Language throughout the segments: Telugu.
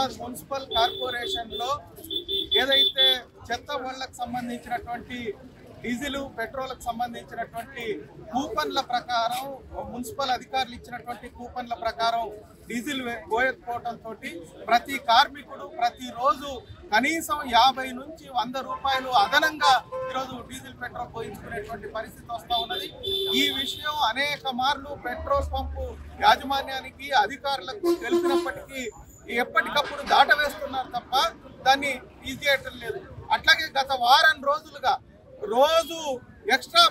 నిజామాబాద్ మున్సిపల్ కార్పొరేషన్ లో ఏదైతే చెత్త బండ్లకు సంబంధించినటువంటి డీజిల్ పెట్రోల్కి సంబంధించినటువంటి కూపన్ల ప్రకారం మున్సిపల్ అధికారులు ఇచ్చినటువంటి కూపన్ల ప్రకారం డీజిల్ పోయకపోవడంతో ప్రతి కార్మికుడు ప్రతిరోజు కనీసం 50 నుంచి 100 రూపాయలు అదనంగా ఈరోజు డీజిల్ పెట్రోల్ పోయించుకునేటువంటి పరిస్థితి వస్తూ ఉన్నది. ఈ విషయం అనేక మార్లు పెట్రోల్ పంపు యాజమాన్యానికి అధికారులకు తెలిపినప్పటికీ ఎప్పటికప్పుడు దాటవేస్తున్నారు తప్ప దాన్ని ఈజీ చేయటం లేదు. అట్లాగే గత వారం రోజులుగా రోజు ఎక్స్ట్రా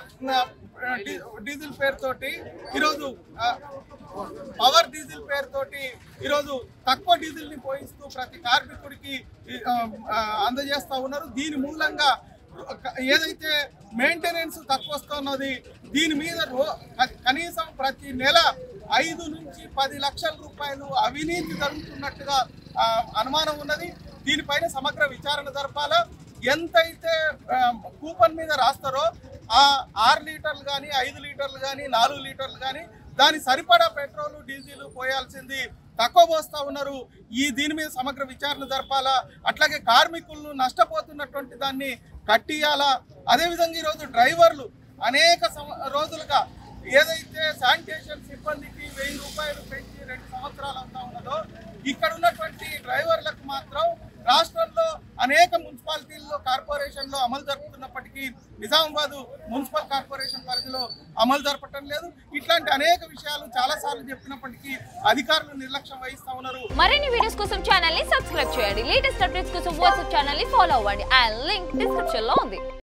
డీజిల్ పేరుతోటి ఈరోజు పవర్ డీజిల్ పేరుతోటి ఈరోజు తక్కువ డీజిల్ని పోయిస్తూ ప్రతి కార్మికుడికి అందజేస్తూ ఉన్నారు. దీని మూలంగా ఏదైతే మెయింటెనెన్స్ తక్కువ వస్తున్నది దీని మీద కనీసం ప్రతి నెల 5 నుంచి 10 లక్షల రూపాయలు అవినీతి జరుగుతున్నట్టుగా అనుమానం ఉన్నది. దీనిపైన సమగ్ర విచారణ జరపాలా. ఎంతైతే కూపన్ మీద రాస్తారో ఆ 6 లీటర్లు కానీ 5 లీటర్లు కానీ 4 లీటర్లు కానీ దాని సరిపడా పెట్రోల్ డీజిల్ పోయాల్సింది తక్కువ పోస్తూ ఉన్నారు. దీని మీద సమగ్ర విచారణ జరపాలా. అట్లాగే కార్మికులను నష్టపోతున్నటువంటి దాన్ని కట్టియాలా. అదేవిధంగా ఈరోజు డ్రైవర్లు అనేక రోజులుగా ఏదైతే శానిటేషన్ సిబ్బందికి 1000 రూపాయలు పెంచి 2 సంవత్సరాలు అవుతా ఉన్నదో ఇక్కడ ఉన్నటువంటి డ్రైవర్లకు మాత్రం రాష్ట్రంలో అనేక మున్సిపాలిటీల్లో కార్పొరేషన్లో అమలు జరుపుతున్నప్పటికీ నిజామాబాద్ మున్సిపల్ కార్పొరేషన్ పరిధిలో అమలు జరపటం లేదు. ఇట్లాంటి అనేక విషయాలు చాలా సార్లు చెప్పినప్పటికీ అధికారులు నిర్లక్ష్యం వహిస్తా ఉన్నారు. మరిన్ని వీడియోస్ కోసం ఛానల్ ని సబ్స్క్రైబ్ చేయండి. లేటెస్ట్ అప్డేట్స్ కోసం వాట్సాప్ ఛానల్ ని ఫాలో అవ్వండి. ఆ లింక్ డిస్క్రిప్షన్ లో ఉంది.